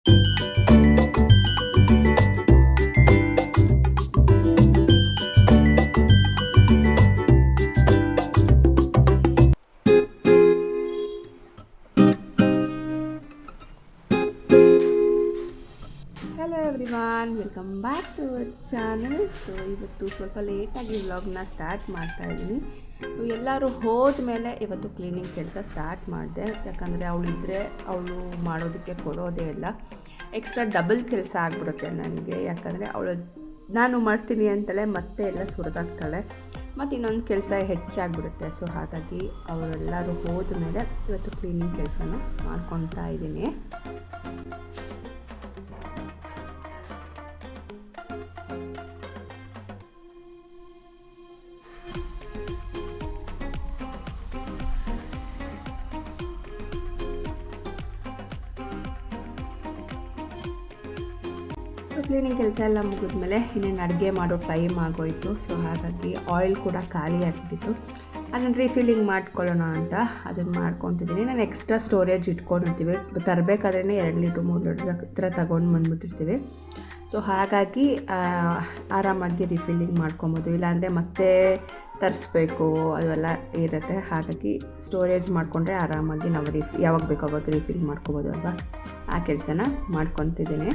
Hello everyone, welcome back to our channel. So ಇವತ್ತು ಸ್ವಲ್ಪ ಲೇಟಾಗಿ ವ್ಲಾಗ್ನ ಸ್ಟಾರ್ಟ್ ಮಾಡ್ತಾ ಇದ್ದೀನಿ. ಎಲ್ಲರೂ ಹೋದ ಮೇಲೆ ಇವತ್ತು ಕ್ಲೀನಿಂಗ್ ಕೆಲಸ ಸ್ಟಾರ್ಟ್ ಮಾಡಿದೆ. ಯಾಕಂದರೆ ಅವಳಿದ್ದರೆ ಅವಳು ಮಾಡೋದಕ್ಕೆ ಕೊಡೋದೇ ಇಲ್ಲ. ಎಕ್ಸ್ಟ್ರಾ ಡಬಲ್ ಕೆಲಸ ಆಗಿಬಿಡುತ್ತೆ ನನಗೆ. ಯಾಕಂದರೆ ನಾನು ಮಾಡ್ತೀನಿ ಅಂತಲೇ ಮತ್ತೆ ಎಲ್ಲ ಸುರಿದಾಗ್ತಾಳೆ, ಮತ್ತು ಇನ್ನೊಂದು ಕೆಲಸ ಹೆಚ್ಚಾಗಿಬಿಡುತ್ತೆ. ಸೊ ಹಾಗಾಗಿ ಅವರೆಲ್ಲರೂ ಹೋದ ಮೇಲೆ ಇವತ್ತು ಕ್ಲೀನಿಂಗ್ ಕೆಲಸನ ಮಾಡ್ಕೊತಾ ಇದ್ದೀನಿ. ಕ್ಲೀನಿಂಗ್ ಕೆಲಸ ಎಲ್ಲ ಮುಗಿದ್ಮೇಲೆ ಇನ್ನೇನು ಅಡುಗೆ ಮಾಡೋ ಟೈಮ್ ಆಗೋಯಿತು. ಸೊ ಹಾಗಾಗಿ ಆಯಿಲ್ ಕೂಡ ಖಾಲಿ ಆಗಿಬಿಟ್ಟಿತ್ತು. ಅದನ್ನು ರೀಫಿಲ್ಲಿಂಗ್ ಮಾಡ್ಕೊಳ್ಳೋಣ ಅಂತ ಅದನ್ನು ಮಾಡ್ಕೊತಿದ್ದೀನಿ. ನಾನು ಎಕ್ಸ್ಟ್ರಾ ಸ್ಟೋರೇಜ್ ಇಟ್ಕೊಂಡಿರ್ತೀವಿ, ತರಬೇಕಾದ್ರೇ 2 ಲೀಟ್ರ್ 3 ಲೀಟ್ರ್ ಥರ ತೊಗೊಂಡು ಬಂದುಬಿಟ್ಟಿರ್ತೀವಿ. ಸೊ ಹಾಗಾಗಿ ಆರಾಮಾಗಿ ರೀಫಿಲ್ಲಿಂಗ್ ಮಾಡ್ಕೊಬೋದು. ಇಲ್ಲಾಂದರೆ ಮತ್ತೆ ತರಿಸ್ಬೇಕು, ಅದೆಲ್ಲ ಇರುತ್ತೆ. ಹಾಗಾಗಿ ಸ್ಟೋರೇಜ್ ಮಾಡಿಕೊಂಡ್ರೆ ಆರಾಮಾಗಿ ನಾವು ಯಾವಾಗ ಬೇಕೋ ಅವಾಗ ರೀಫಿಲ್ ಮಾಡ್ಕೊಬೋದು ಅಲ್ವಾ. ಆ ಕೆಲಸನ ಮಾಡ್ಕೊತಿದ್ದೀನಿ.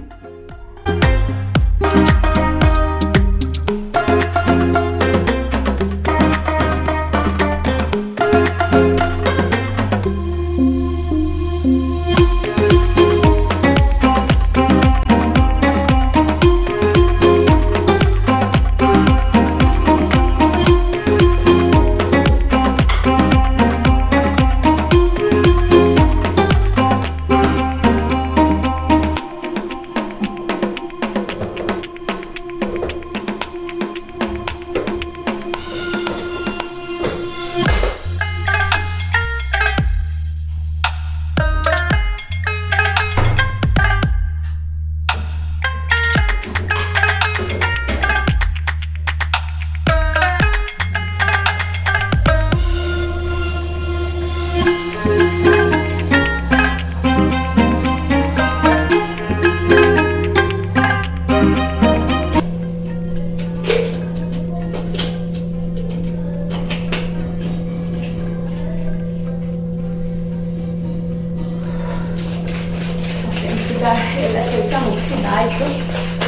ಎಲ್ಲ ಕೆಲಸ ಮುಗಿಸಿದ್ದಾಯಿತು.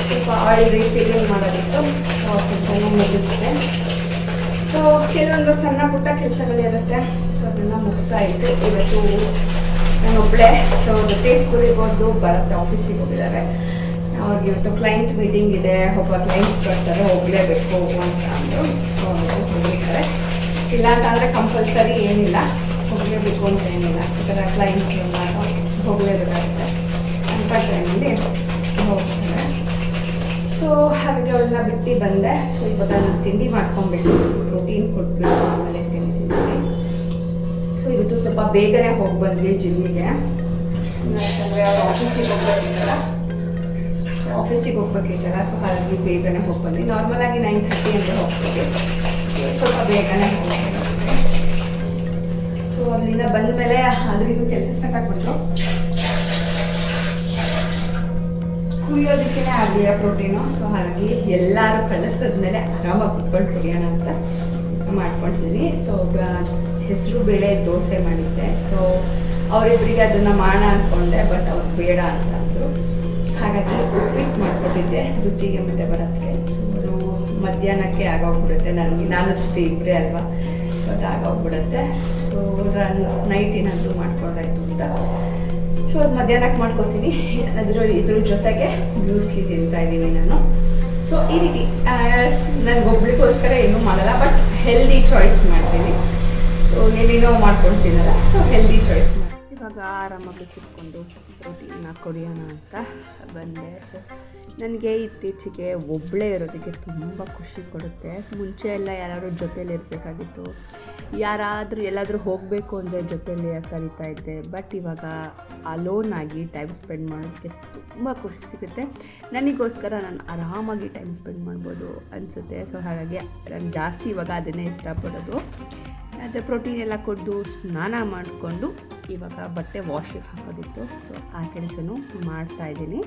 ಸ್ವಲ್ಪ ಆಯಿಲ್ ರೀಫಿಲ್ಲಿಂಗ್ ಮಾಡೋದಿತ್ತು, ಸೊ ಕೆಲಸನೂ ಮುಗಿಸಿದೆ. ಸೊ ಕೆಲವೊಂದು ಸಣ್ಣ ಪುಟ್ಟ ಕೆಲಸಗಳಿರುತ್ತೆ, ಸೊ ಅದನ್ನು ಮುಗಿಸಾಯಿತು. ಇವತ್ತು ನಾನೊಬ್ಬಳೇ. ಸೊ ಜೊತೆ ಸ್ಕೂಲಿಗೆ ಬರುತ್ತೆ, ಆಫೀಸಿಗೆ ಹೋಗಿದ್ದಾರೆ. ಅವ್ರಿಗೆ ಇವತ್ತು ಕ್ಲೈಂಟ್ ಮೀಟಿಂಗ್ ಇದೆ, ಒಬ್ಬ ಕ್ಲೈಂಟ್ಸ್ ಬರ್ತಾರೆ, ಹೋಗಲೇಬೇಕು ಅಂತ ಅಂದರು. ಸೊ ಹೋಗಿದ್ದಾರೆ. ಇಲ್ಲ ಅಂತಂದರೆ ಕಂಪಲ್ಸರಿ ಏನಿಲ್ಲ, ಹೋಗಲೇಬೇಕು ಅಂತ ಏನಿಲ್ಲ. ಈ ಥರ ಕ್ಲೈಂಟ್ಸ್ ಹೋಗಲೇಬೇಕಾಗುತ್ತೆ ಅಂತ ಟೈಮಲ್ಲಿ ಹೋಗ್ತಾರೆ. ಸೊ ಹಾಗಾಗಿ ಅವಳನ್ನ ಬಿಟ್ಟು ಬಂದೆ. ಸೊ ಇವಾಗ ನಾನು ತಿಂಡಿ ಮಾಡ್ಕೊಬೇಕು, ಪ್ರೋಟೀನ್ ಕೊಟ್ಬಿಟ್ಟು ಆಮೇಲೆ ತಿಂತೀನಿ. ಸೊ ಇವತ್ತು ಸ್ವಲ್ಪ ಬೇಗನೆ ಹೋಗಿ ಬಂದ್ವಿ ಜಿಮ್ಮಿಗೆ. ಯಾಕಂದರೆ ಅವ್ರು ಆಫೀಸಿಗೆ ಹೋಗ್ಬೇಕಿತ್ತಲ್ಲ, ಸೊ ಆಫೀಸಿಗೆ ಹೋಗ್ಬೇಕಿತ್ತಲ್ಲ. ಸೊ ಹಾಗಾಗಿ ಬೇಗನೆ ಹೋಗಿ ಬಂದ್ವಿ. ನಾರ್ಮಲಾಗಿ 9:30 ಅಂದರೆ ಹೋಗ್ತೀವಿ, ಸ್ವಲ್ಪ ಬೇಗನೆ ಹೋಗ್ತೀವಿ. ಸೊ ಅಲ್ಲಿಂದ ಬಂದಮೇಲೆ ಅದು ಇದು ಕೆಲಸ ಸ್ಟಾರ್ಟ್ ಆಗ್ಬಿಡ್ತು. ಕುಡಿಯೋದಕ್ಕೇ ಆಗಲಿಲ್ಲ ಪ್ರೋಟೀನು. ಸೊ ಹಾಗಾಗಿ ಎಲ್ಲರೂ ಕಳಿಸಿದ್ಮೇಲೆ ಆರಾಮಾಗಿ ಕುತ್ಕೊಂಡು ಕುಡಿಯೋಣ ಅಂತ ಮಾಡ್ಕೊಳ್ತಿದ್ದೀನಿ. ಸೊ ಹೆಸರು ಬೇಳೆ ದೋಸೆ ಮಾಡಿದ್ದೆ. ಸೊ ಅವರಿಬ್ಬರಿಗೆ ಅದನ್ನು ಮಾಡೋಣ ಅಂದ್ಕೊಂಡೆ, ಬಟ್ ಅವ್ರು ಬೇಡ ಅಂತ ಅಂದರು. ಹಾಗಾಗಿ ಉಪ್ಪಿಟ್ಟು ಮಾಡಿಕೊಟ್ಟಿದ್ದೆ ದುತ್ತಿಗೆ ಮತ್ತು ಬರೋದಕ್ಕೆ. ಸೊ ಅದು ಮಧ್ಯಾಹ್ನಕ್ಕೆ ಆಗೋಗ್ಬಿಡುತ್ತೆ ನಾನು ಜೊತೆ ಇಬ್ಬರೇ ಅಲ್ವಾ, ಸೊ ಅದು ಆಗೋಗ್ಬಿಡುತ್ತೆ. ಸೊ ನೈಟ್ ಏನಾದರೂ ಮಾಡ್ಕೊಂಡಾಯ್ತು ಅಂತ. ಸೊ ಅದು ಮಧ್ಯಾಹ್ನಕ್ಕೆ ಮಾಡ್ಕೋತೀನಿ. ಇದ್ರ ಜೊತೆಗೆ ಮ್ಯೂಸ್ಲಿ ತಿಂತಾ ಇದ್ದೀನಿ ನಾನು. ಸೊ ಈ ರೀತಿ ನನಗೊಬ್ಳಿಗೋಸ್ಕರ ಏನೂ ಮಾಡಲ್ಲ, ಬಟ್ ಹೆಲ್ದಿ ಚಾಯ್ಸ್ ಮಾಡ್ತೀನಿ. ಸೊ ಏನೇನೋ ಮಾಡ್ಕೊಳ್ತೀನಲ್ಲ, ಸೊ ಹೆಲ್ದಿ ಚಾಯ್ಸ್ ಮಾಡಿ ಇವಾಗ ಆರಾಮಾಗಿ ಕುತ್ಕೊಂಡು ಪ್ರೋಟೀನ ಕುಡಿಯೋಣ ಅಂತ ಬಂದೆ. ಸೊ ನನಗೆ ಇತ್ತೀಚೆಗೆ ಒಬ್ಬಳೇ ಇರೋದಕ್ಕೆ ತುಂಬ ಖುಷಿ ಕೊಡುತ್ತೆ. ಮುಂಚೆ ಎಲ್ಲ ಯಾರಾದ್ರೂ ಜೊತೇಲಿ ಇರಬೇಕಾಗಿತ್ತು, ಯಾರಾದರೂ ಎಲ್ಲಾದರೂ ಹೋಗಬೇಕು ಅಂದರೆ ಜೊತೆಯಲ್ಲಿ ಕರಿತಾ ಇದ್ದೆ. ಬಟ್ ಇವಾಗ ಅಲೋನ್ ಆಗಿ ಟೈಮ್ ಸ್ಪೆಂಡ್ ಮಾಡೋದಕ್ಕೆ ತುಂಬ ಖುಷಿ ಸಿಗುತ್ತೆ. ನನಗೋಸ್ಕರ ನಾನು ಆರಾಮಾಗಿ ಟೈಮ್ ಸ್ಪೆಂಡ್ ಮಾಡ್ಬೋದು ಅನಿಸುತ್ತೆ. ಸೊ ಹಾಗಾಗಿ ನಾನು ಜಾಸ್ತಿ ಇವಾಗ ಅದನ್ನೇ ಇಷ್ಟಪಡೋದು. ಮತ್ತು ಪ್ರೋಟೀನ್ ಎಲ್ಲ ಕೊಟ್ಟು ಸ್ನಾನ ಮಾಡಿಕೊಂಡು ಇವಾಗ ಬಟ್ಟೆ ವಾಶಿಗೆ ಹಾಕೋದಿತ್ತು, ಸೊ ಆ ಕೆಲಸನೂ ಮಾಡ್ತಾಯಿದ್ದೀನಿ.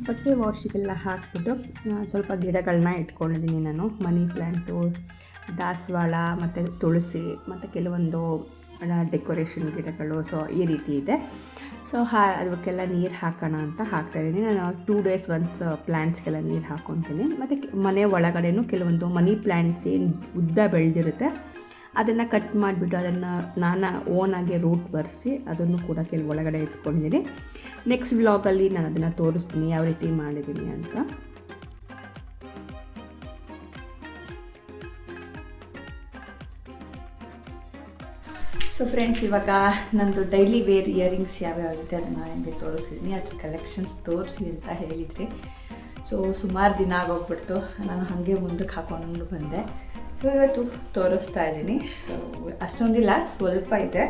ಬಟ್ಟೆ ವಾಶಿಗೆಲ್ಲ ಹಾಕ್ಬಿಟ್ಟು ಸ್ವಲ್ಪ ಗಿಡಗಳನ್ನ ಇಟ್ಕೊಂಡಿದ್ದೀನಿ ನಾನು. ಮನಿ ಪ್ಲ್ಯಾಂಟು, ದಾಸವಾಳ ಮತ್ತು ತುಳಸಿ ಮತ್ತು ಕೆಲವೊಂದು ಡೆಕೋರೇಷನ್ ಗಿಡಗಳು, ಸೊ ಈ ರೀತಿ ಇದೆ. ಸೊ ಅದಕ್ಕೆಲ್ಲ ನೀರು ಹಾಕೋಣ ಅಂತ ಹಾಕ್ತಾಯಿದ್ದೀನಿ. ನಾನು 2 days ಒನ್ಸ್ ಪ್ಲ್ಯಾಂಟ್ಸ್ಗೆಲ್ಲ ನೀರು ಹಾಕ್ಕೊತೀನಿ. ಮತ್ತು ಮನೆ ಒಳಗಡೆನೂ ಕೆಲವೊಂದು ಮನಿ ಪ್ಲ್ಯಾಂಟ್ಸ್ ಏನು ಉದ್ದ ಬೆಳೆದಿರುತ್ತೆ ಅದನ್ನು ಕಟ್ ಮಾಡಿಬಿಟ್ಟು ಅದನ್ನು ನಾನು ಓನಾಗಿ ರೂಟ್ ಬರೆಸಿ ಅದನ್ನು ಕೂಡ ಒಳಗಡೆ ಇಟ್ಕೊಂಡಿದ್ದೀನಿ. ನೆಕ್ಸ್ಟ್ ವ್ಲಾಗಲ್ಲಿ ನಾನು ಅದನ್ನು ತೋರಿಸ್ತೀನಿ ಯಾವ ರೀತಿ ಮಾಡಿದ್ದೀನಿ ಅಂತ. ಸೊ ಫ್ರೆಂಡ್ಸ್, ಇವಾಗ ನಂದು ಡೈಲಿ ವೇರ್ ಇಯರಿಂಗ್ಸ್ ಯಾವ್ಯಾವಿದೆ ಅದನ್ನು ನಿಮಗೆ ತೋರಿಸಿದ್ದೀನಿ. ಅದ್ರ ಕಲೆಕ್ಷನ್ಸ್ ತೋರಿಸಿ ಅಂತ ಹೇಳಿದ್ರಿ. ಸೊ ಸುಮಾರು ದಿನ ಆಗೋಗ್ಬಿಡ್ತು, ನಾನು ಹಾಗೆ ಮುಂದಕ್ಕೆ ಹಾಕೊಂಡು ಬಂದೆ. ಸೊ ಇವತ್ತು ತೋರಿಸ್ತಾ ಇದ್ದೀನಿ. ಸೊ ಅಷ್ಟೊಂದಿಲ್ಲ, ಸ್ವಲ್ಪ ಇದೆ.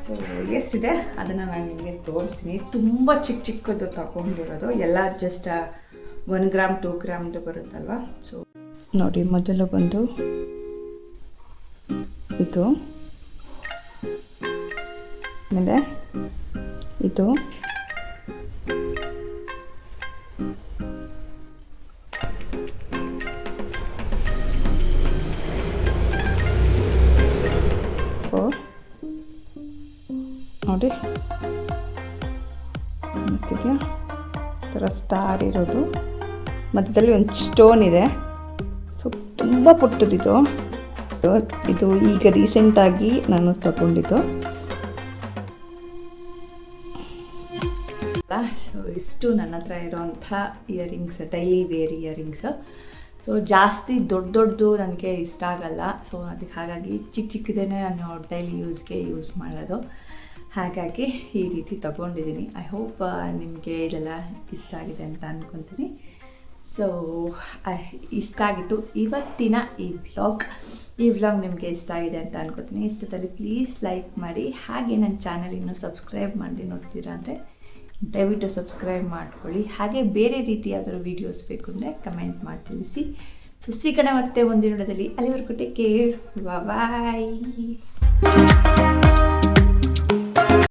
ಸೊ ಎಷ್ಟಿದೆ ಅದನ್ನು ನಾನು ನಿಮಗೆ ತೋರಿಸ್ತೀನಿ. ತುಂಬ ಚಿಕ್ಕದು ತಗೊಂಡಿರೋದು ಎಲ್ಲ ಜಸ್ಟ್ 1 ಗ್ರಾಮ್ 2 ಗ್ರಾಮ್ದು ಬರುತ್ತಲ್ವ. ಸೊ ನೋಡಿ, ಮೊದಲು ಬಂದು ಇದು, ಆಮೇಲೆ ಇದು, ನೋಡಿ ಅನಿಸ್ತಿದೆಯಾ, ಥರ ಸ್ಟಾರ್ ಇರೋದು, ಮಧ್ಯದಲ್ಲಿ ಒಂದು ಸ್ಟೋನ್ ಇದೆ. ಸೊ ತುಂಬ ಪುಟ್ಟದಿದು. ಇದು ಈಗ ರೀಸೆಂಟಾಗಿ ನಾನು ತಗೊಂಡಿದ್ದು. ಸೊ ಇಷ್ಟು ನನ್ನ ಹತ್ರ ಇರೋವಂಥ earrings, daily wear earrings. So ಜಾಸ್ತಿ ದೊಡ್ಡದು ನನಗೆ ಇಷ್ಟ ಆಗಲ್ಲ. ಸೊ ಅದಕ್ಕೆ ಹಾಗಾಗಿ ಚಿಕ್ಕದೇ ನಾನು ಡೈಲಿ ಯೂಸ್ಗೆ ಯೂಸ್ ಮಾಡೋದು. ಹಾಗಾಗಿ ಈ ರೀತಿ ತಗೊಂಡಿದ್ದೀನಿ. ಐ ಹೋಪ್ ನಿಮಗೆ ಇದೆಲ್ಲ ಇಷ್ಟ ಆಗಿದೆ ಅಂತ ಅಂದ್ಕೊತೀನಿ. ಸೊ ಇಷ್ಟ ಆಗಿತ್ತು ಇವತ್ತಿನ ಈ ವ್ಲಾಗ್ ನಿಮಗೆ ಇಷ್ಟ ಆಗಿದೆ ಅಂತ ಅಂದ್ಕೊತೀನಿ. ಇಷ್ಟದಲ್ಲಿ ಪ್ಲೀಸ್ ಲೈಕ್ ಮಾಡಿ. ಹಾಗೆ ನನ್ನ ಚಾನಲ್ ಇನ್ನೂ ಸಬ್ಸ್ಕ್ರೈಬ್ ಮಾಡಿ ನೋಡ್ತೀರಾ ಅಂದರೆ ದಯವಿಟ್ಟು ಸಬ್ಸ್ಕ್ರೈಬ್ ಮಾಡ್ಕೊಳ್ಳಿ. ಹಾಗೆ ಬೇರೆ ರೀತಿ ಯಾವ್ದಾದ್ರು ವೀಡಿಯೋಸ್ ಬೇಕು ಅಂದರೆ ಕಮೆಂಟ್ ಮಾಡಿ ತಿಳಿಸಿ. ಸೊ ಸಿಗೋಣ ಮತ್ತೆ ಒಂದು ವಿಡಿಯೋದಲ್ಲಿ. ಅಲ್ಲಿವರೆಗೂ ಟೇಕ್ ಕೇರ್, ಬಾಯ್.